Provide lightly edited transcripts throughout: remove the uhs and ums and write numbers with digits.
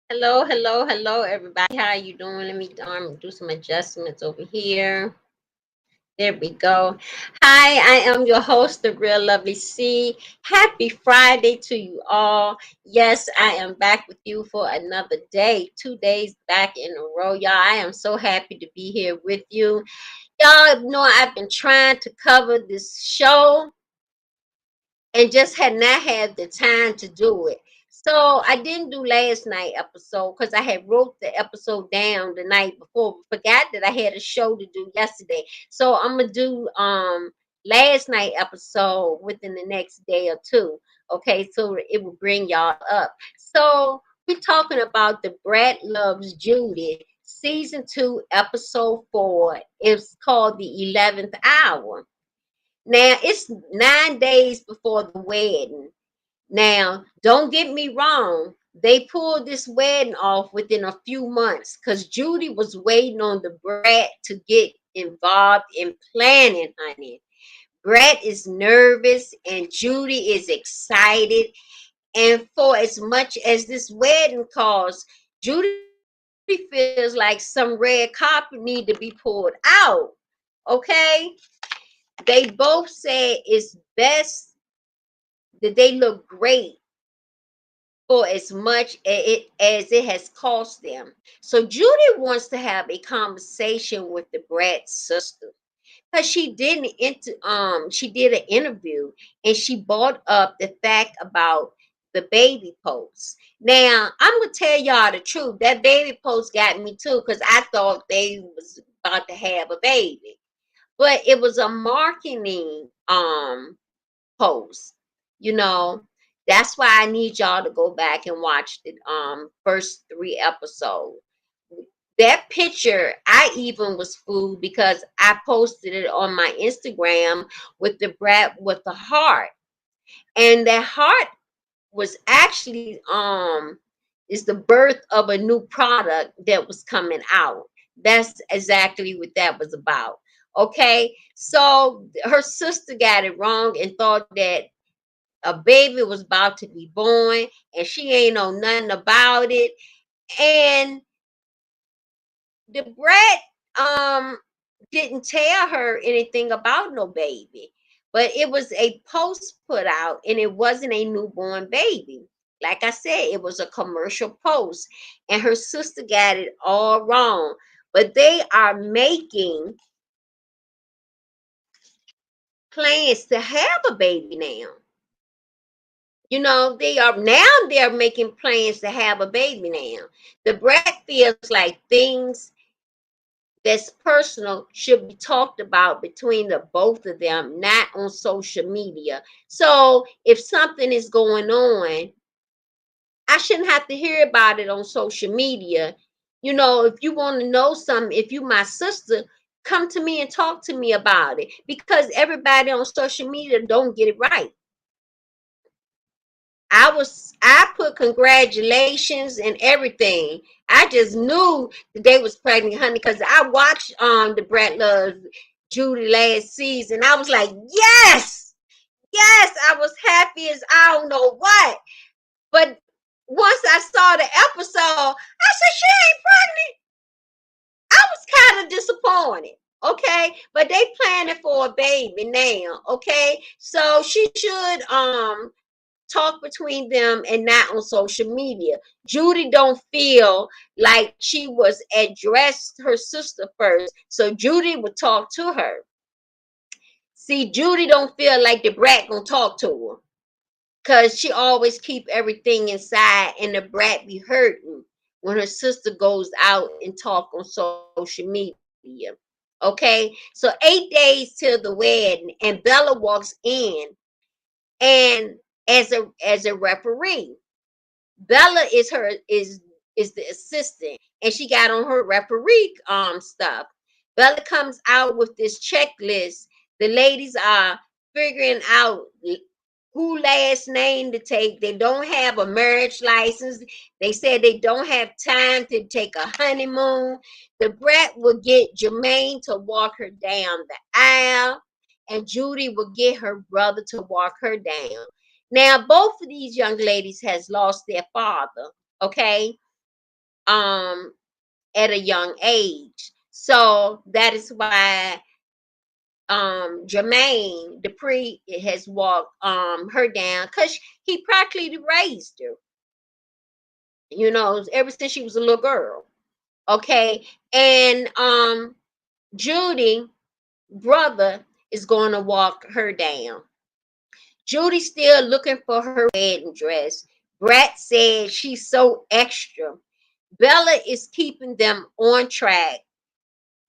Hello, hello, hello, everybody. How you doing? Let me do some adjustments over here. There we go. Hi, I am your host, the Real Lovely C. Happy Friday to you all. Yes, I am back with you for another day, 2 days back in a row. Y'all, I am so happy to be here with you. Y'all know I've been trying to cover this show and just had not had the time to do it. So I didn't do last night episode because I had wrote the episode down the night before. Forgot that I had a show to do yesterday. So I'm gonna do last night episode within the next day or two. Okay, so it will bring y'all up. So we're talking about the Bratt Loves Judy, season 2, episode 4. It's called the 11th Hour. Now it's 9 days before the wedding. Now, don't get me wrong. They pulled this wedding off within a few months because Judy was waiting on the Bratt to get involved in planning, honey. Bratt is nervous and Judy is excited. And for as much as this wedding costs, Judy feels like some red carpet need to be pulled out. Okay? They both said it's best that they look great for as much as it has cost them. So Judy wants to have a conversation with the Bratt sister because she did an interview and she brought up the fact about the baby post. Now I'm gonna tell y'all the truth. That baby post got me too because I thought they was about to have a baby, but it was a marketing post. You know, that's why I need y'all to go back and watch the first 3 episodes. That picture, I even was fooled because I posted it on my Instagram with the Bratt with the heart. And that heart was actually is the birth of a new product that was coming out. That's exactly what that was about. Okay, so her sister got it wrong and thought that a baby was about to be born and she ain't know nothing about it. And the Brett didn't tell her anything about no baby, but it was a post put out and it wasn't a newborn baby. Like I said, it was a commercial post and her sister got it all wrong. But they are making plans to have a baby now. You know, they're making plans to have a baby now. The Brad feels like things that's personal should be talked about between the both of them, not on social media. So if something is going on, I shouldn't have to hear about it on social media. You know, if you want to know something, if you my sister, come to me and talk to me about it because everybody on social media don't get it right. I put congratulations and everything. I just knew that they was pregnant, honey, because I watched the Brett Loves Judy last season. I was like, yes, yes, I was happy as I don't know what. But once I saw the episode, I said, she ain't pregnant. I was kind of disappointed. Okay, but they planning for a baby now. Okay, so she should talk between them and not on social media. Judy don't feel like she was addressed her sister first, so Judy would talk to her. See, Judy don't feel like the brat gonna talk to her, cause she always keep everything inside, and the brat be hurting when her sister goes out and talk on social media. Okay, so 8 days till the wedding, and Bella walks in, and as a referee, Bella is the assistant, and she got on her referee stuff. Bella comes out with this checklist. The ladies are figuring out who last name to take. They don't have a marriage license. They said they don't have time to take a honeymoon. The brat will get Jermaine to walk her down the aisle, and Judy will get her brother to walk her down. Now, both of these young ladies has lost their father, okay, um, at a young age. So that is why Jermaine Dupree has walked her down, because he practically raised her, ever since she was a little girl. Okay. And Judy brother is going to walk her down. Judy's still looking for her wedding dress. Bratt said she's so extra. Bella is keeping them on track.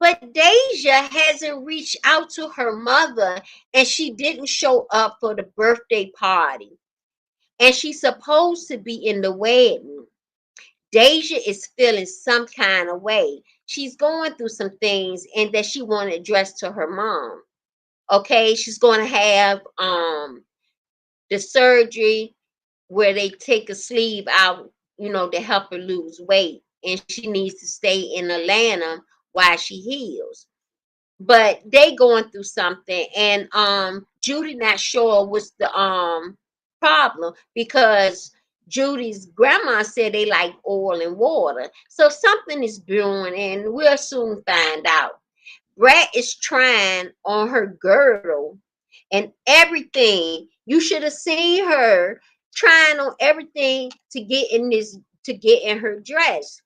But Deja hasn't reached out to her mother, and she didn't show up for the birthday party. And she's supposed to be in the wedding. Deja is feeling some kind of way. She's going through some things, and that she want to address to her mom. Okay, she's going to have the surgery where they take a sleeve out, to help her lose weight. And she needs to stay in Atlanta while she heals. But they going through something, and Judy not sure what's the problem, because Judy's grandma said they like oil and water. So something is brewing, and we'll soon find out. Bratt is trying on her girdle and everything. You should have seen her trying on everything to get in her dress.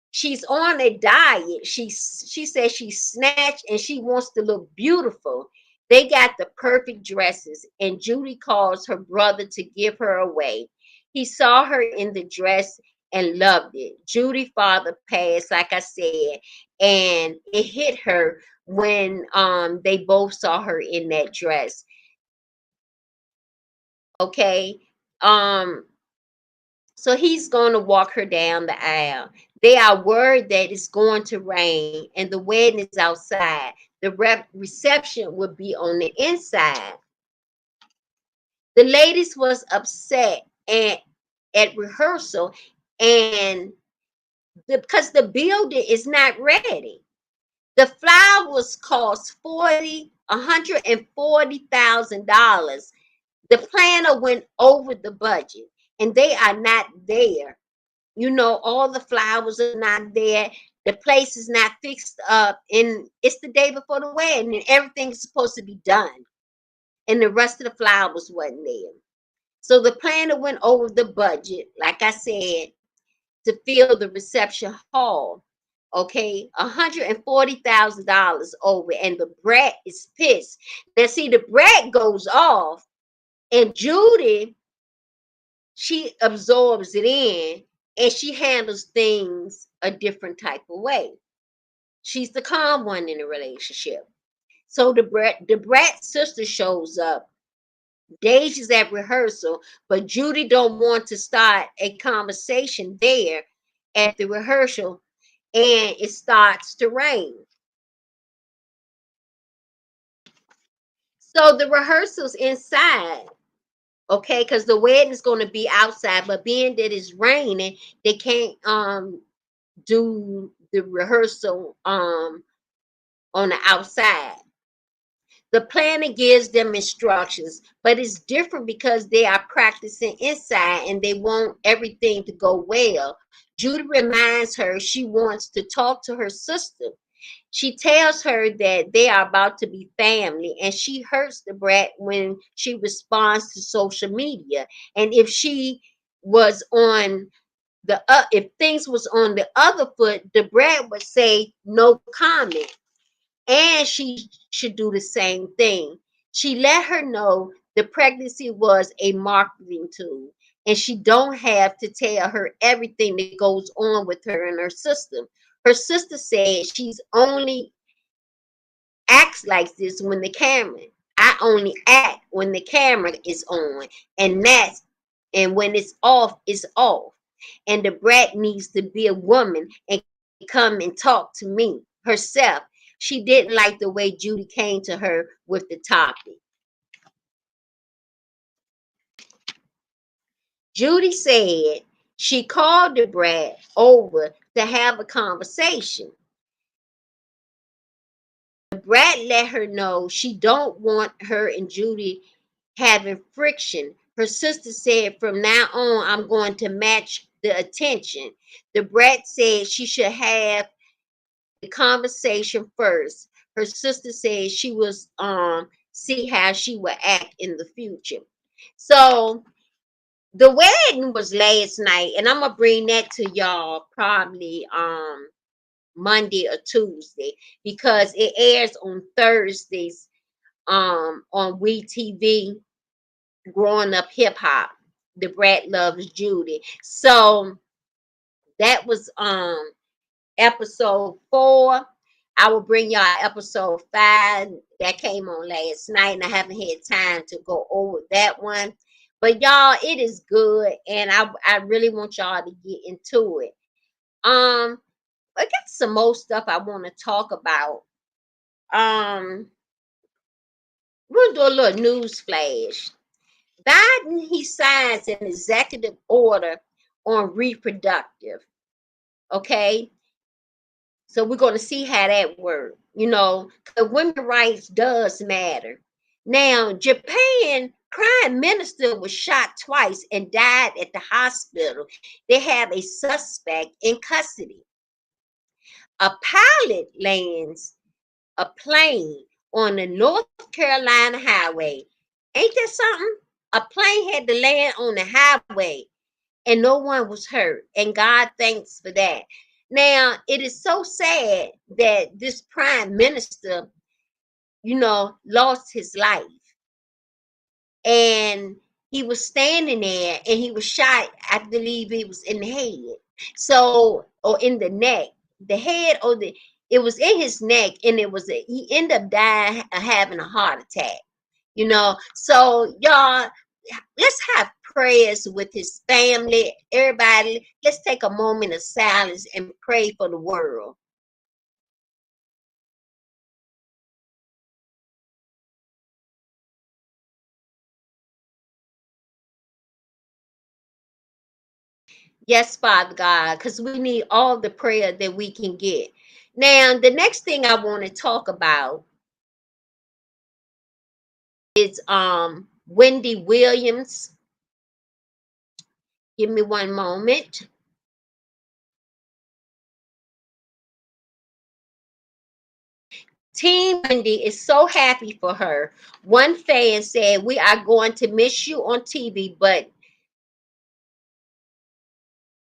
She's on a diet. She says she's snatched and she wants to look beautiful. They got the perfect dresses, and Judy calls her brother to give her away. He saw her in the dress and loved it. Judy's father passed, like I said, and it hit her when they both saw her in that dress. Okay. Um, so he's going to walk her down the aisle. They are worried that it's going to rain and the wedding is outside. The reception will be on the inside. The ladies was upset at rehearsal, and because the building is not ready. The flowers cost $140,000. The planner went over the budget, and they are not there. All the flowers are not there. The place is not fixed up, and it's the day before the wedding, and everything is supposed to be done, and the rest of the flowers wasn't there. So the planner went over the budget, like I said, to fill the reception hall. Okay, $140,000 over, and the brat is pissed. Now, see, the brat goes off, and Judy, she absorbs it in, and she handles things a different type of way. She's the calm one in the relationship. So the brat sister shows up. Deja's at rehearsal, but Judy don't want to start a conversation there at the rehearsal, and it starts to rain. So the rehearsal's inside, okay, because the wedding is going to be outside, but being that it's raining, they can't do the rehearsal on the outside. The planner gives them instructions, but it's different because they are practicing inside and they want everything to go well. Judy reminds her she wants to talk to her sister. She tells her that they are about to be family, and she hurts the brat when she responds to social media. And if she was on if things was on the other foot, the brat would say no comment, and she should do the same thing. She let her know the pregnancy was a marketing tool, and she don't have to tell her everything that goes on with her and her sister. Her sister said she's only acts like this when the camera. I only act when the camera is on, and when it's off, it's off. And the brat needs to be a woman and come and talk to me herself. She didn't like the way Judy came to her with the topic. Judy said she called the brat over to have a conversation. Bratt let her know she don't want her and Judy having friction. Her sister said, from now on, I'm going to match the attention. The Bratt said she should have the conversation first. Her sister said she was see how she would act in the future. So the wedding was last night, and I'm gonna bring that to y'all probably Monday or Tuesday because it airs on Thursdays on WeTV, Growing Up Hip Hop. The Brat Loves Judy. So that was episode 4. I will bring y'all episode 5 that came on last night, and I haven't had time to go over that one. But y'all, it is good, and I really want y'all to get into it. I got some more stuff I want to talk about. We'll do a little news flash. Biden, he signs an executive order on reproductive. Okay. So we're going to see how that works. You know, because women's rights does matter. Now, Japan prime minister was shot twice and died at the hospital. They have a suspect in custody. A pilot lands a plane on the North Carolina highway. Ain't that something? A plane had to land on the highway and no one was hurt. And God thanks for that. Now, it is so sad that this prime minister, lost his life. And he was standing there and he was shot. I believe he was in the head. So, or in the neck. The head or it was in his neck, and he ended up dying having a heart attack. So y'all, let's have prayers with his family. Everybody, let's take a moment of silence and pray for the world. Yes, Father God, because we need all the prayer that we can get. Now, the next thing I want to talk about is Wendy Williams. Give me one moment. Team Wendy is so happy for her. One fan said, "We are going to miss you on TV," but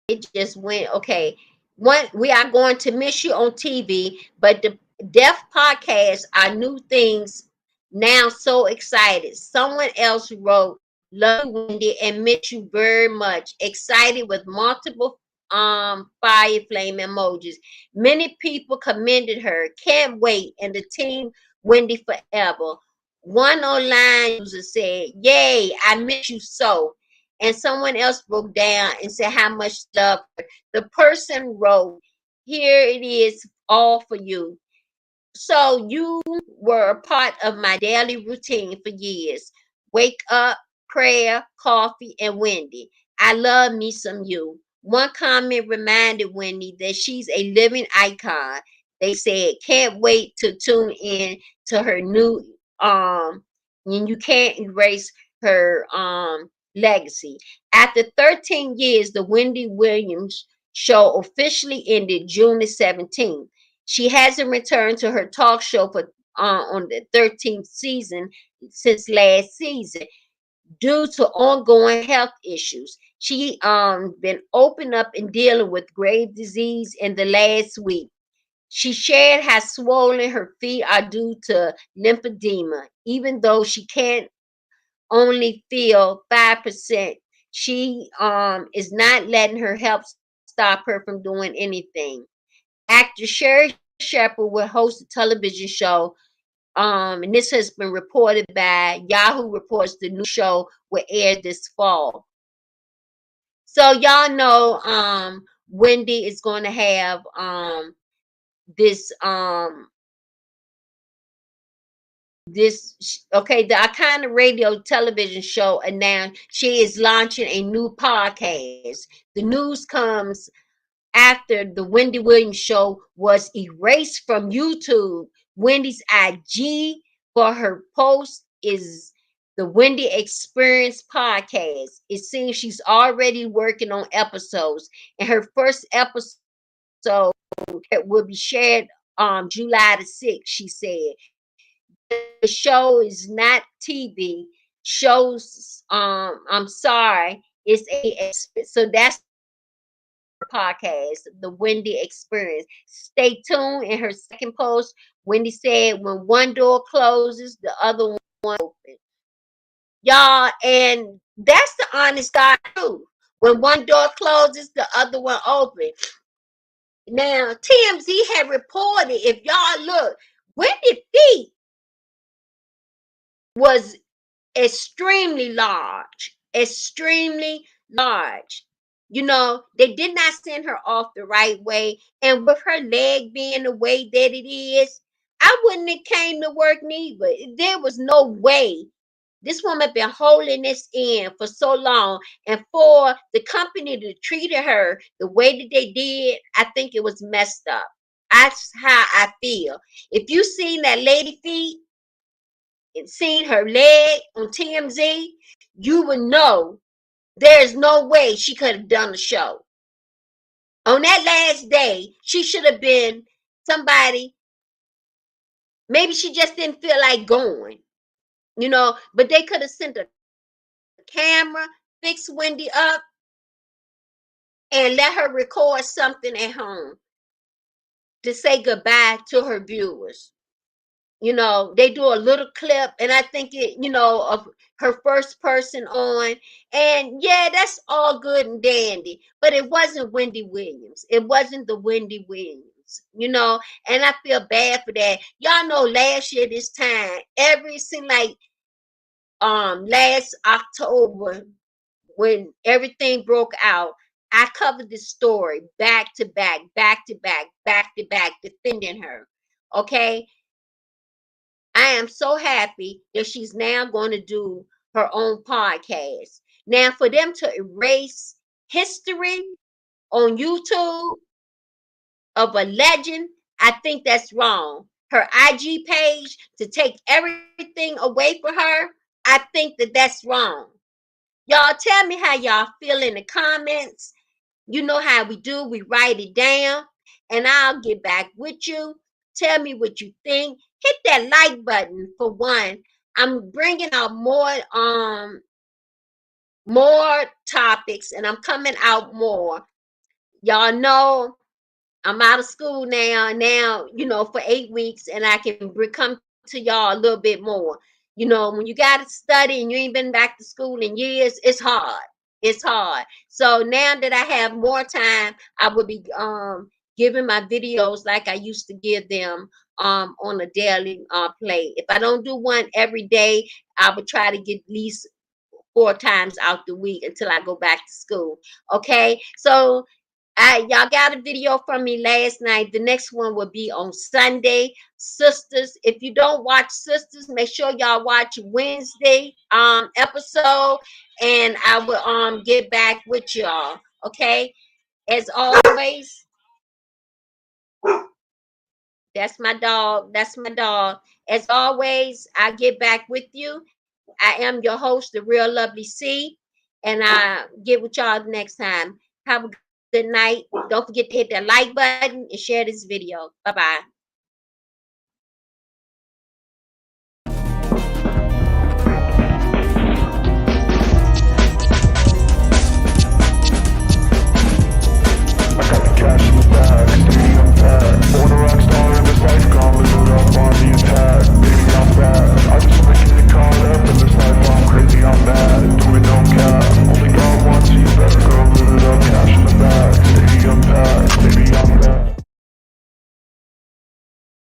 it just went okay. We are going to miss you on TV, but the Deaf podcast are new things now. So excited. Someone else wrote, "Love you, Wendy, and miss you very much. Excited with multiple fire flame emojis. Many people commended her. Can't wait." And the team Wendy forever. One online user said, "Yay, I miss you so." And someone else broke down and said how much love. The person wrote, "Here it is, all for you." So you were a part of my daily routine for years. Wake up, prayer, coffee, and Wendy. I love me some you. One comment reminded Wendy that she's a living icon. They said, "Can't wait to tune in to her new um and you can't erase her legacy. After 13 years, the Wendy Williams show officially ended June the 17th. She hasn't returned to her talk show for on the 13th season since last season due to ongoing health issues. She been open up and dealing with grave disease in the last week. She shared how swollen her feet are due to lymphedema, even though she can't only feel 5%. She is not letting her health stop her from doing anything. Actor Sherry Shepherd will host a television show, and this has been reported by Yahoo Reports. The new show will air this fall. So y'all know Wendy is going to have this okay, the iconic radio television show announced she is launching a new podcast. The news comes after the Wendy Williams show was erased from YouTube. Wendy's IG for her post is the Wendy Experience podcast. It seems she's already working on episodes, and her first episode will be shared July the 6th, she said. The show is not TV. Shows I'm sorry, it's so that's the name of her podcast, The Wendy Experience. Stay tuned. In her second post, Wendy said, when one door closes, the other one opens. Y'all, and that's the honest God truth. When one door closes, the other one opens. Now, TMZ had reported, if y'all look, Wendy feet was extremely large, extremely large. You know, they did not send her off the right way. And with her leg being the way that it is, I wouldn't have came to work neither. There was no way. This woman been holding this in for so long. And for the company to treat her the way that they did, I think it was messed up. That's how I feel. If you seen that lady feet, and seen her leg on TMZ, you would know there's no way she could have done the show. On that last day, she should have been somebody, maybe she just didn't feel like going, but they could have sent a camera, fixed Wendy up, and let her record something at home to say goodbye to her viewers. They do a little clip, and I think of her first person on, and yeah, that's all good and dandy, but it wasn't Wendy Williams. It wasn't the Wendy Williams, and I feel bad for that. Y'all know last year this time, every seemed like last October when everything broke out, I covered this story back to back, back to back, back to back, defending her. Okay, I am so happy that she's now going to do her own podcast. Now, for them to erase history on YouTube of a legend, I think that's wrong. Her IG page, to take everything away from her, I think that that's wrong. Y'all tell me how y'all feel in the comments. You know how we do. We write it down, and I'll get back with you. Tell me what you think. Hit that like button for one. I'm bringing out more topics, and I'm coming out more. Y'all know I'm out of school now, for 8 weeks, and I can come to y'all a little bit more. When you got to study and you ain't been back to school in years, it's hard. It's hard. So now that I have more time, I will be giving my videos like I used to give them on a daily play. If I don't do one every day, I would try to get at least 4 times out the week until I go back to school. Okay, so y'all got a video from me last night. The next one will be on Sunday. Sisters, if you don't watch Sisters, make sure y'all watch Wednesday episode, and I will get back with y'all. Okay, as always, That's my dog. That's my dog. As always, I get back with you. I am your host, the real lovely C, and I get with y'all next time. Have a good night. Don't forget to hit that like button and share this video. Bye bye.